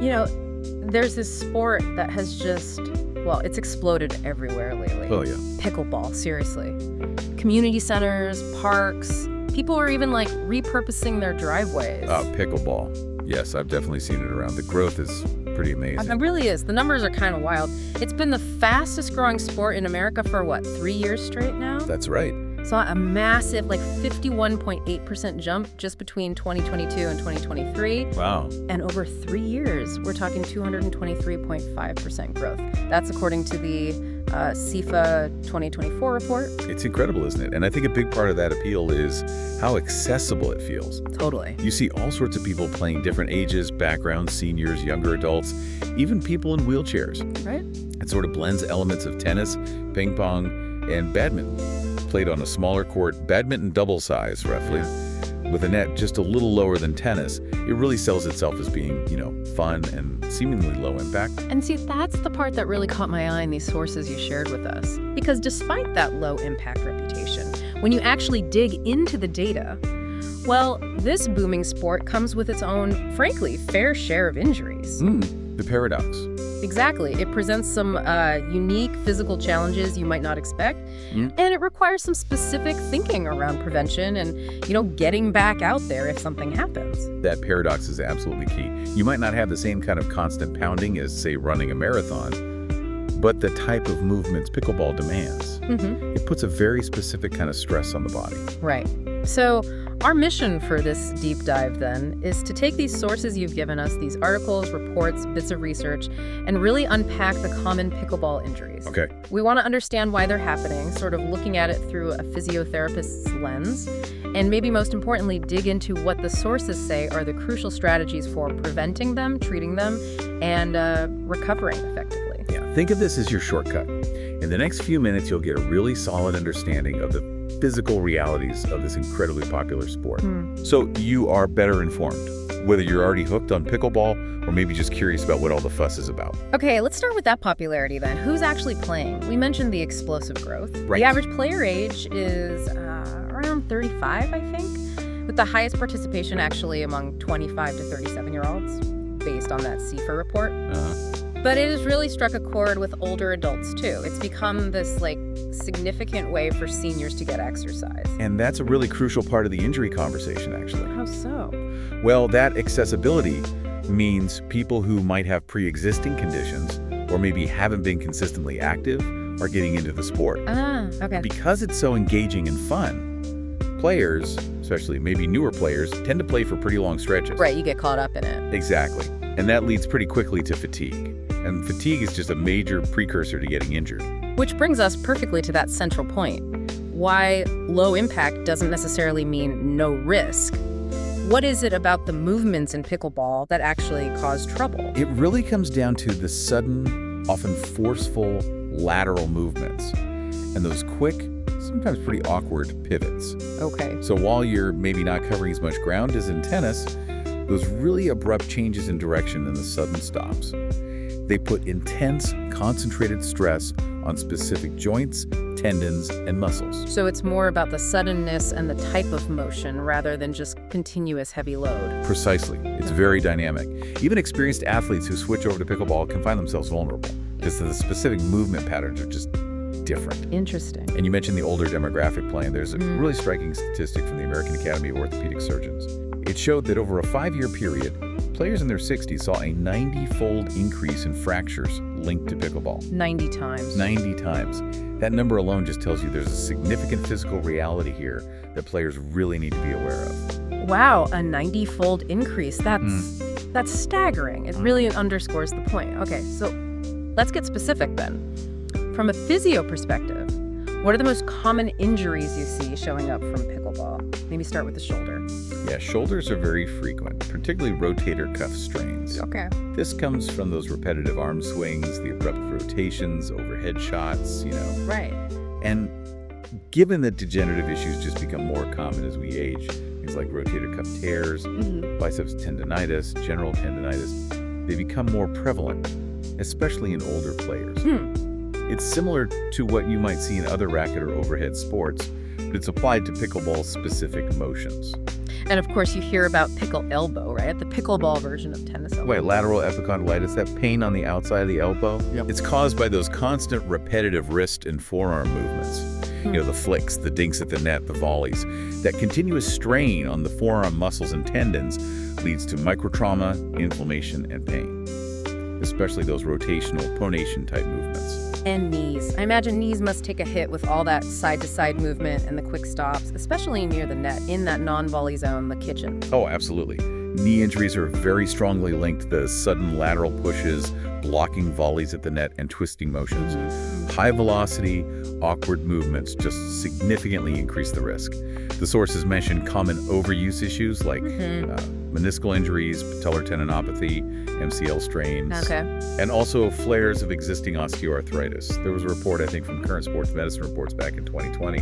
You know, there's this sport that has just, well, it's exploded everywhere lately. Oh, yeah. Pickleball, seriously. Community centers, parks. People are even, like, repurposing their driveways. Pickleball. Yes, I've definitely seen it around. The growth is pretty amazing. It really is. The numbers are kind of wild. It's been the fastest growing sport in America for, what, 3 years straight now? That's right. Saw a massive, like 51.8% jump just between 2022 and 2023. Wow. And over 3 years, we're talking 223.5% growth. That's according to the CIFA 2024 report. It's incredible, isn't it? And I think a big part of that appeal is how accessible it feels. Totally. You see all sorts of people playing, different ages, backgrounds, seniors, younger adults, even people in wheelchairs. Right. It sort of blends elements of tennis, ping pong, and badminton. Played on a smaller court, badminton double size, roughly, with a net just a little lower than tennis. It really sells itself as being, fun and seemingly low impact. And see, that's the part that really caught my eye in these sources you shared with us. Because despite that low impact reputation, when you actually dig into the data, well, this booming sport comes with its own, frankly, fair share of injuries. The paradox. Exactly. It presents some unique physical challenges you might not expect, and it requires some specific thinking around prevention and, getting back out there if something happens. That paradox is absolutely key. You might not have the same kind of constant pounding as, say, running a marathon, but the type of movements pickleball demands, it puts a very specific kind of stress on the body. Right. So our mission for this deep dive, then, is to take these sources you've given us, these articles, reports, bits of research, and really unpack the common pickleball injuries. Okay. We want to understand why they're happening, sort of looking at it through a physiotherapist's lens, and maybe most importantly, dig into what the sources say are the crucial strategies for preventing them, treating them, and recovering effectively. Yeah, think of this as your shortcut. In the next few minutes, you'll get a really solid understanding of the physical realities of this incredibly popular sport. So you are better informed, whether you're already hooked on pickleball or maybe just curious about what all the fuss is about. Okay, let's start with that popularity then. Who's actually playing? We mentioned the explosive growth. Right. The average player age is around 35, I think, with the highest participation actually among 25 to 37-year-olds, based on that CIFA report. But it has really struck a chord with older adults, too. It's become this, significant way for seniors to get exercise. And that's a really crucial part of the injury conversation, actually. How so? Well, that accessibility means people who might have pre-existing conditions or maybe haven't been consistently active are getting into the sport. Okay. Because it's so engaging and fun, players, especially maybe newer players, tend to play for pretty long stretches. Right, you get caught up in it. Exactly. And that leads pretty quickly to fatigue. And fatigue is just a major precursor to getting injured. Which brings us perfectly to that central point. Why low impact doesn't necessarily mean no risk. What is it about the movements in pickleball that actually cause trouble? It really comes down to the sudden, often forceful lateral movements and those quick, sometimes pretty awkward pivots. Okay. So while you're maybe not covering as much ground as in tennis, those really abrupt changes in direction and the sudden stops, they put intense, concentrated stress on specific joints, tendons, and muscles. So it's more about the suddenness and the type of motion rather than just continuous heavy load. Precisely. It's very dynamic. Even experienced athletes who switch over to pickleball can find themselves vulnerable because the specific movement patterns are just different. Interesting. And you mentioned the older demographic playing. There's a really striking statistic from the American Academy of Orthopedic Surgeons. It showed that over a 5-year period, players in their 60s saw a 90-fold increase in fractures linked to pickleball. 90 times. 90 times. That number alone just tells you there's a significant physical reality here that players really need to be aware of. Wow, a 90-fold increase. That's staggering. It really underscores the point. Okay, so let's get specific then. From a physio perspective, what are the most common injuries you see showing up from pickleball? Maybe start with the shoulder. Yeah, shoulders are very frequent, particularly rotator cuff strains. Okay. This comes from those repetitive arm swings, the abrupt rotations, overhead shots, Right. And given that degenerative issues just become more common as we age, things like rotator cuff tears, biceps tendonitis, general tendonitis, they become more prevalent, especially in older players. It's similar to what you might see in other racket or overhead sports, but it's applied to pickleball-specific motions. And of course, you hear about pickle elbow, right? The pickleball version of tennis elbow. Wait, lateral epicondylitis, that pain on the outside of the elbow? Yep. It's caused by those constant repetitive wrist and forearm movements. You know, the flicks, the dinks at the net, the volleys. That continuous strain on the forearm muscles and tendons leads to microtrauma, inflammation, and pain, especially those rotational pronation type movements. And knees. I imagine knees must take a hit with all that side-to-side movement and the quick stops, especially near the net, in that non-volley zone, the kitchen. Oh, absolutely. Knee injuries are very strongly linked to sudden lateral pushes, blocking volleys at the net, and twisting motions. High velocity, awkward movements just significantly increase the risk. The sources mention common overuse issues like meniscal injuries, patellar tendinopathy, MCL strains, and also flares of existing osteoarthritis. There was a report, I think, from Current Sports Medicine Reports back in 2020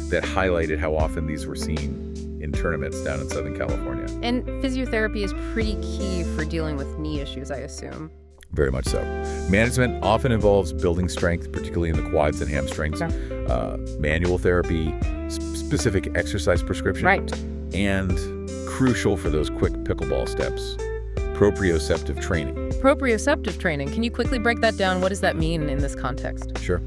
that highlighted how often these were seen in tournaments down in Southern California. And physiotherapy is pretty key for dealing with knee issues, I assume. Very much so. Management often involves building strength, particularly in the quads and hamstrings, manual therapy, specific exercise prescription, and crucial for those quick pickleball steps, proprioceptive training. Proprioceptive training. Can you quickly break that down? What does that mean in this context? Sure.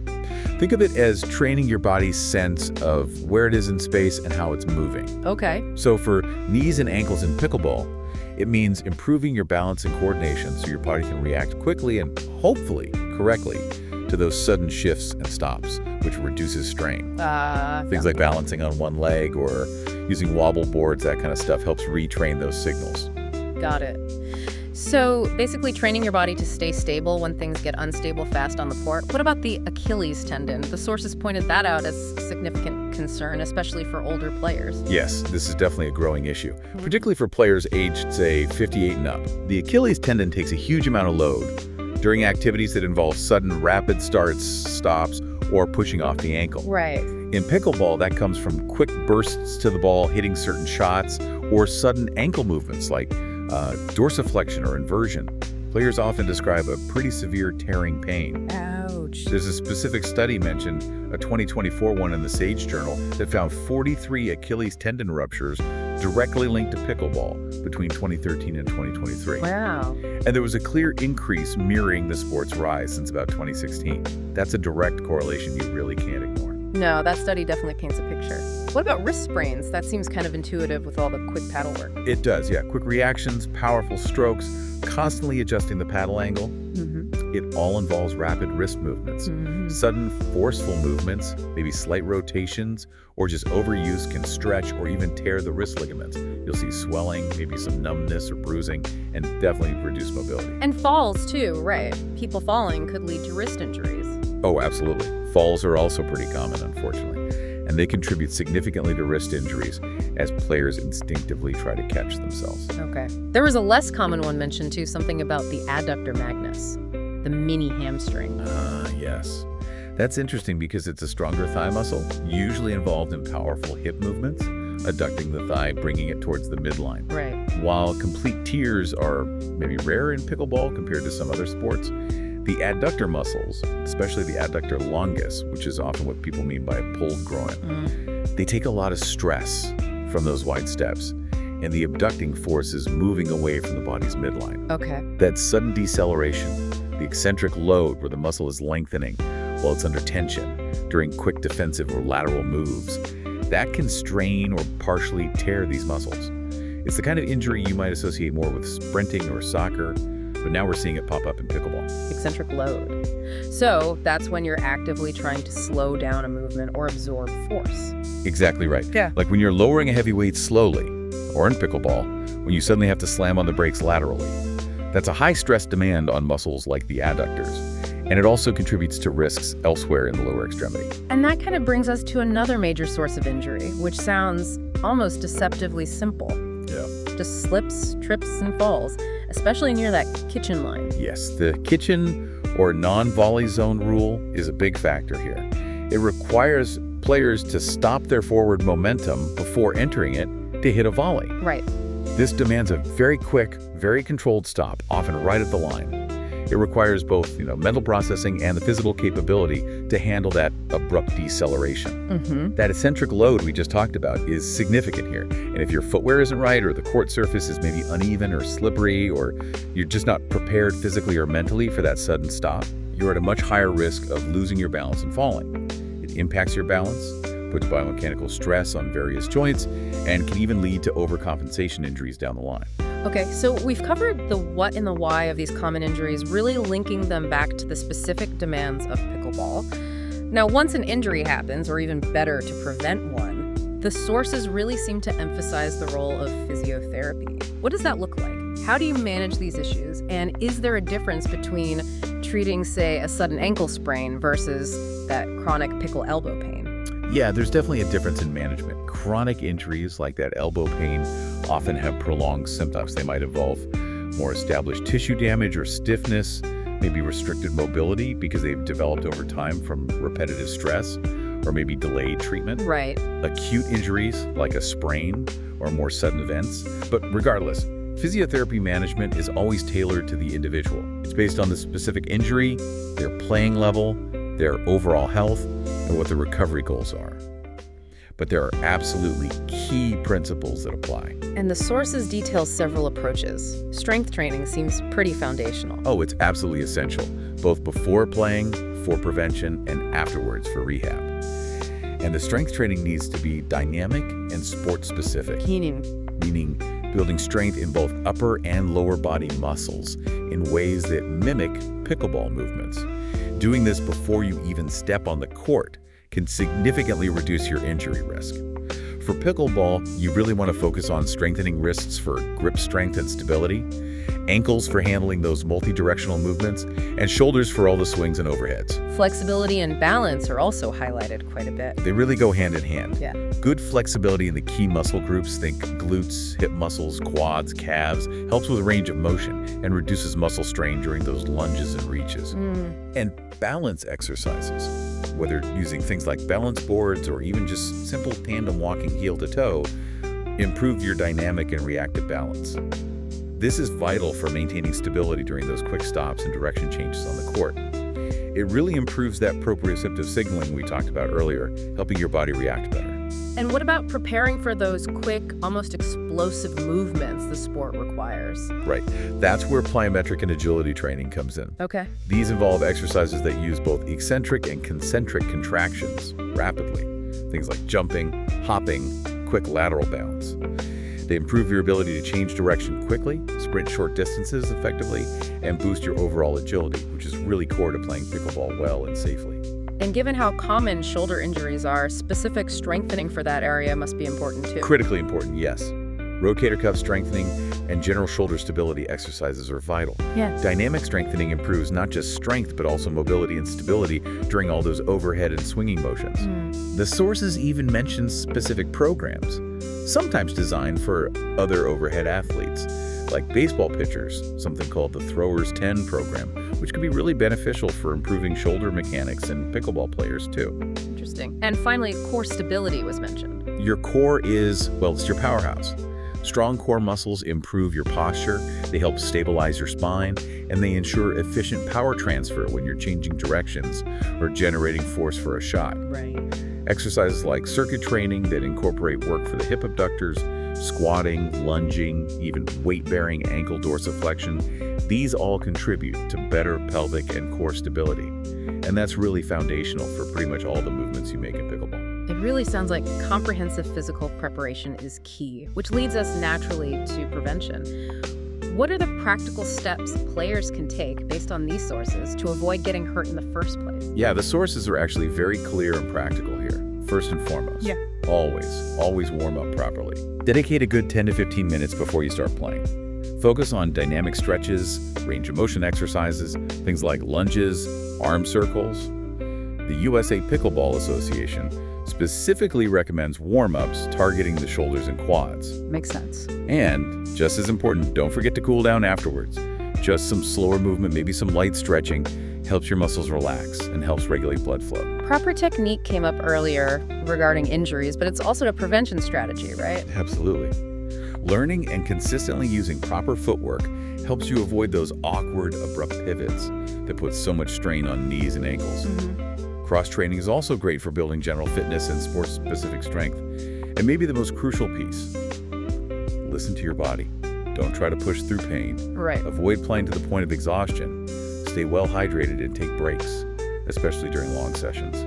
Think of it as training your body's sense of where it is in space and how it's moving. Okay. So for knees and ankles in pickleball, it means improving your balance and coordination so your body can react quickly and hopefully correctly to those sudden shifts and stops, which reduces strain. Things like balancing on one leg or using wobble boards, that kind of stuff helps retrain those signals. Got it. So basically training your body to stay stable when things get unstable fast on the court. What about the Achilles tendon? The sources pointed that out as a significant concern, especially for older players. Yes, this is definitely a growing issue, particularly for players aged, say, 58 and up. The Achilles tendon takes a huge amount of load during activities that involve sudden rapid starts, stops, or pushing off the ankle. Right. In pickleball, that comes from quick bursts to the ball, hitting certain shots, or sudden ankle movements like dorsiflexion or inversion. Players often describe a pretty severe tearing pain. Ouch. There's a specific study mentioned, a 2024 one in the Sage Journal, that found 43 Achilles tendon ruptures directly linked to pickleball between 2013 and 2023. Wow. And there was a clear increase mirroring the sport's rise since about 2016. That's a direct correlation you really can't ignore. No, that study definitely paints a picture. What about wrist sprains? That seems kind of intuitive with all the quick paddle work. It does, yeah. Quick reactions, powerful strokes, constantly adjusting the paddle angle. It all involves rapid wrist movements. Sudden, forceful movements, maybe slight rotations, or just overuse can stretch or even tear the wrist ligaments. You'll see swelling, maybe some numbness or bruising, and definitely reduce mobility. And falls too, right? People falling could lead to wrist injuries. Oh, absolutely. Falls are also pretty common, unfortunately, and they contribute significantly to wrist injuries as players instinctively try to catch themselves. Okay. There was a less common one mentioned too, something about the adductor magnus, the mini hamstring. Yes. That's interesting because it's a stronger thigh muscle, usually involved in powerful hip movements, adducting the thigh, bringing it towards the midline. Right. While complete tears are maybe rare in pickleball compared to some other sports, the adductor muscles, especially the adductor longus, which is often what people mean by a pulled groin, they take a lot of stress from those wide steps, and the abducting force is moving away from the body's midline. Okay. That sudden deceleration, the eccentric load where the muscle is lengthening while it's under tension during quick defensive or lateral moves, that can strain or partially tear these muscles. It's the kind of injury you might associate more with sprinting or soccer, but now we're seeing it pop up in pickleball. Eccentric load. So that's when you're actively trying to slow down a movement or absorb force. Exactly right. Yeah. Like when you're lowering a heavy weight slowly, or in pickleball, when you suddenly have to slam on the brakes laterally. That's a high stress demand on muscles like the adductors, and it also contributes to risks elsewhere in the lower extremity. And that kind of brings us to another major source of injury, which sounds almost deceptively simple. Yeah. Just slips, trips, and falls, especially near that kitchen line. Yes, the kitchen or non-volley zone rule is a big factor here. It requires players to stop their forward momentum before entering it to hit a volley. Right. This demands a very quick, very controlled stop, often right at the line. It requires both, mental processing and the physical capability to handle that abrupt deceleration. That eccentric load we just talked about is significant here. And if your footwear isn't right, or the court surface is maybe uneven or slippery, or you're just not prepared physically or mentally for that sudden stop, you're at a much higher risk of losing your balance and falling. It impacts your balance, puts biomechanical stress on various joints, and can even lead to overcompensation injuries down the line. Okay, so we've covered the what and the why of these common injuries, really linking them back to the specific demands of pickleball. Now, once an injury happens, or even better, to prevent one, the sources really seem to emphasize the role of physiotherapy. What does that look like? How do you manage these issues? And is there a difference between treating, say, a sudden ankle sprain versus that chronic pickle elbow pain? Yeah, there's definitely a difference in management. Chronic injuries like that elbow pain often have prolonged symptoms. They might involve more established tissue damage or stiffness, maybe restricted mobility because they've developed over time from repetitive stress, or maybe delayed treatment. Right. Acute injuries like a sprain or more sudden events. But regardless, physiotherapy management is always tailored to the individual. It's based on the specific injury, their playing level, their overall health, and what the recovery goals are. But there are absolutely key principles that apply. And the sources detail several approaches. Strength training seems pretty foundational. Oh, it's absolutely essential, both before playing, for prevention, and afterwards for rehab. And the strength training needs to be dynamic and sport-specific. Meaning building strength in both upper and lower body muscles in ways that mimic pickleball movements. Doing this before you even step on the court can significantly reduce your injury risk. For pickleball, you really want to focus on strengthening wrists for grip strength and stability, ankles for handling those multi-directional movements, and shoulders for all the swings and overheads. Flexibility and balance are also highlighted quite a bit. They really go hand in hand. Yeah. Good flexibility in the key muscle groups, think glutes, hip muscles, quads, calves, helps with range of motion and reduces muscle strain during those lunges and reaches. And balance exercises, whether using things like balance boards or even just simple tandem walking heel to toe, improve your dynamic and reactive balance. This is vital for maintaining stability during those quick stops and direction changes on the court. It really improves that proprioceptive signaling we talked about earlier, helping your body react better. And what about preparing for those quick, almost explosive movements the sport requires? Right. That's where plyometric and agility training comes in. Okay. These involve exercises that use both eccentric and concentric contractions rapidly. Things like jumping, hopping, quick lateral bounds. They improve your ability to change direction quickly, sprint short distances effectively, and boost your overall agility, which is really core to playing pickleball well and safely. And given how common shoulder injuries are, specific strengthening for that area must be important too. Critically important, yes. Rotator cuff strengthening and general shoulder stability exercises are vital. Yeah. Dynamic strengthening improves not just strength, but also mobility and stability during all those overhead and swinging motions. The sources even mention specific programs, sometimes designed for other overhead athletes, like baseball pitchers, something called the Throwers 10 program, which can be really beneficial for improving shoulder mechanics in pickleball players too. Interesting. And finally, core stability was mentioned. Your core is, well, it's your powerhouse. Strong core muscles improve your posture, they help stabilize your spine, and they ensure efficient power transfer when you're changing directions or generating force for a shot. Right. Exercises like circuit training that incorporate work for the hip abductors, squatting, lunging, even weight-bearing ankle dorsiflexion, these all contribute to better pelvic and core stability. And that's really foundational for pretty much all the movements you make in pickleball. It really sounds like comprehensive physical preparation is key, which leads us naturally to prevention. What are the practical steps players can take based on these sources to avoid getting hurt in the first place? Yeah, the sources are actually very clear and practical here. First and foremost, always warm up properly. Dedicate a good 10 to 15 minutes before you start playing. Focus on dynamic stretches, range of motion exercises, things like lunges, arm circles. The USA Pickleball Association specifically recommends warm-ups targeting the shoulders and quads. Makes sense. And, just as important, don't forget to cool down afterwards. Just some slower movement, maybe some light stretching, helps your muscles relax and helps regulate blood flow. Proper technique came up earlier regarding injuries, but it's also a prevention strategy, right? Absolutely. Learning and consistently using proper footwork helps you avoid those awkward, abrupt pivots that put so much strain on knees and ankles. Cross-training is also great for building general fitness and sport-specific strength. And maybe the most crucial piece, listen to your body. Don't try to push through pain. Right. Avoid playing to the point of exhaustion. Stay well hydrated and take breaks, especially during long sessions.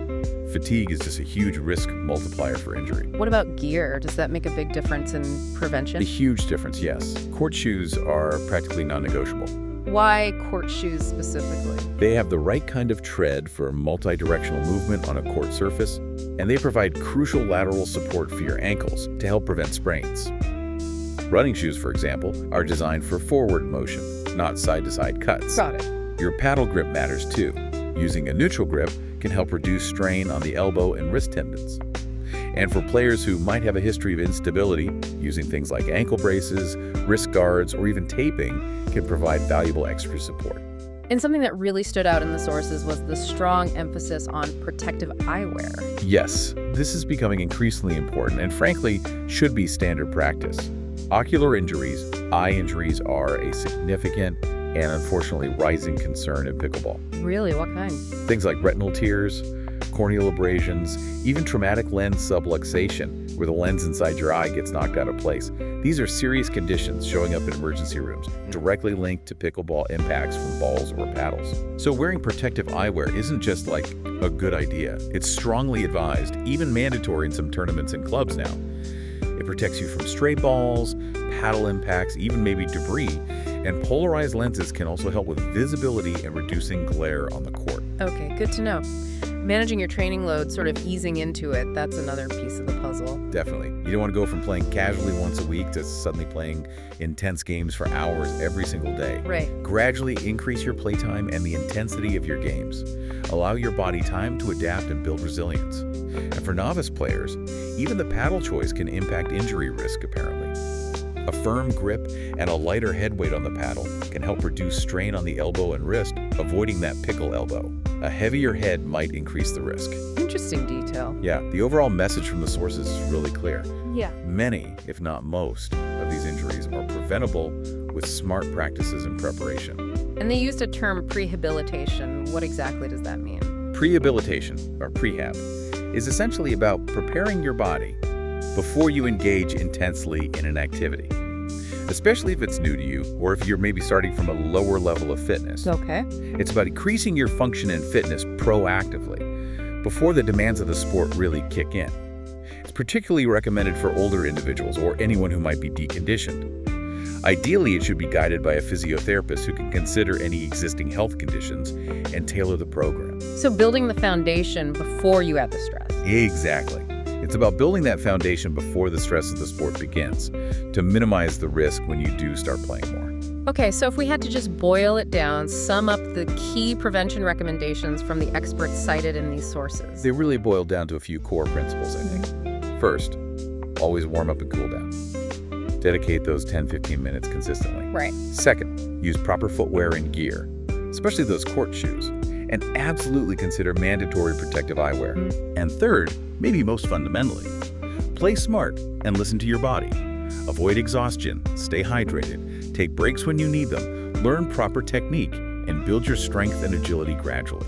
Fatigue is just a huge risk multiplier for injury. What about gear? Does that make a big difference in prevention? A huge difference, yes. Court shoes are practically non-negotiable. Why court shoes specifically? They have the right kind of tread for multi-directional movement on a court surface, and they provide crucial lateral support for your ankles to help prevent sprains. Running shoes, for example, are designed for forward motion, not side-to-side cuts. Got it. Your paddle grip matters too. Using a neutral grip can help reduce strain on the elbow and wrist tendons. And for players who might have a history of instability, using things like ankle braces, wrist guards, or even taping can provide valuable extra support. And something that really stood out in the sources was the strong emphasis on protective eyewear. Yes, this is becoming increasingly important and frankly should be standard practice. Ocular injuries, eye injuries, are a significant and unfortunately rising concern in pickleball. Really? What kind? Things like retinal tears, corneal abrasions, even traumatic lens subluxation, where the lens inside your eye gets knocked out of place. These are serious conditions showing up in emergency rooms, directly linked to pickleball impacts from balls or paddles. So wearing protective eyewear isn't just like a good idea. It's strongly advised, even mandatory in some tournaments and clubs now. It protects you from stray balls, paddle impacts, even maybe debris, and polarized lenses can also help with visibility and reducing glare on the court. Okay, good to know. Managing your training load, sort of easing into it, that's another piece of the puzzle. Definitely. You don't want to go from playing casually once a week to suddenly playing intense games for hours every single day. Right. Gradually increase your playtime and the intensity of your games. Allow your body time to adapt and build resilience. And for novice players, even the paddle choice can impact injury risk, apparently. A firm grip and a lighter head weight on the paddle can help reduce strain on the elbow and wrist, avoiding that pickle elbow. A heavier head might increase the risk. Interesting detail. Yeah, the overall message from the sources is really clear. Yeah. Many, if not most, of these injuries are preventable with smart practices and preparation. And they used a term prehabilitation. What exactly does that mean? Prehabilitation, or prehab, is essentially about preparing your body before you engage intensely in an activity, especially if it's new to you or if you're maybe starting from a lower level of fitness. Okay. It's about increasing your function and fitness proactively before the demands of the sport really kick in. It's particularly recommended for older individuals or anyone who might be deconditioned. Ideally, it should be guided by a physiotherapist who can consider any existing health conditions and tailor the program. So building the foundation before you add the stress. Exactly. It's about building that foundation before the stress of the sport begins to minimize the risk when you do start playing more. Okay, so if we had to just boil it down, sum up the key prevention recommendations from the experts cited in these sources. They really boil down to a few core principles, I think. First, always warm up and cool down. Dedicate those 10-15 minutes consistently. Right. Second, use proper footwear and gear, especially those court shoes, and absolutely consider mandatory protective eyewear. And third, maybe most fundamentally, play smart and listen to your body. Avoid exhaustion, stay hydrated, take breaks when you need them, learn proper technique, and build your strength and agility gradually.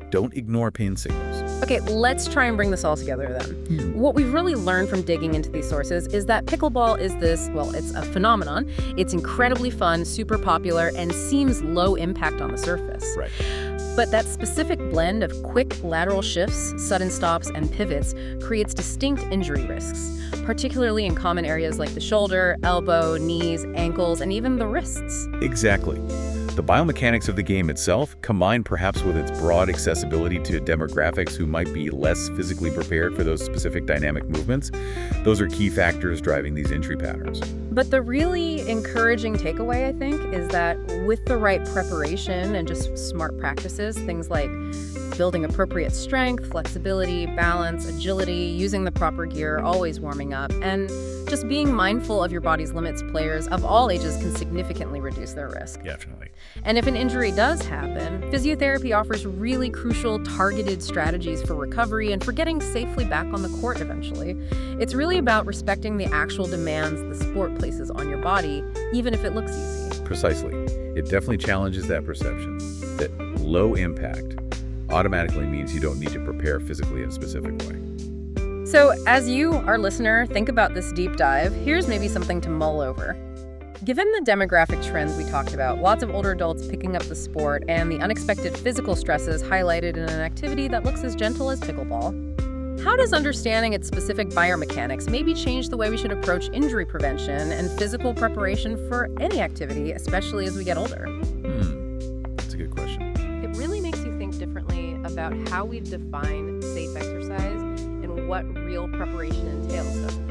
Don't ignore pain signals. Okay, let's try and bring this all together then. What we've really learned from digging into these sources is that pickleball is this, well, it's a phenomenon. It's incredibly fun, super popular, and seems low impact on the surface. Right. But that specific blend of quick lateral shifts, sudden stops, and pivots creates distinct injury risks, particularly in common areas like the shoulder, elbow, knees, ankles, and even the wrists. Exactly. The biomechanics of the game itself, combined perhaps with its broad accessibility to demographics who might be less physically prepared for those specific dynamic movements, those are key factors driving these injury patterns. But the really encouraging takeaway, I think, is that with the right preparation and just smart practices, things like building appropriate strength, flexibility, balance, agility, using the proper gear, always warming up, and just being mindful of your body's limits, players of all ages can significantly reduce their risk. Definitely. And if an injury does happen, physiotherapy offers really crucial, targeted strategies for recovery and for getting safely back on the court eventually. It's really about respecting the actual demands the sport places on your body, even if it looks easy. Precisely. It definitely challenges that perception that low impact automatically means you don't need to prepare physically in a specific way. So as you, our listener, think about this deep dive, here's maybe something to mull over. Given the demographic trends we talked about, lots of older adults picking up the sport, and the unexpected physical stresses highlighted in an activity that looks as gentle as pickleball, how does understanding its specific biomechanics maybe change the way we should approach injury prevention and physical preparation for any activity, especially as we get older? That's a good question. It really makes you think differently about how we define safe exercise and what real preparation entails.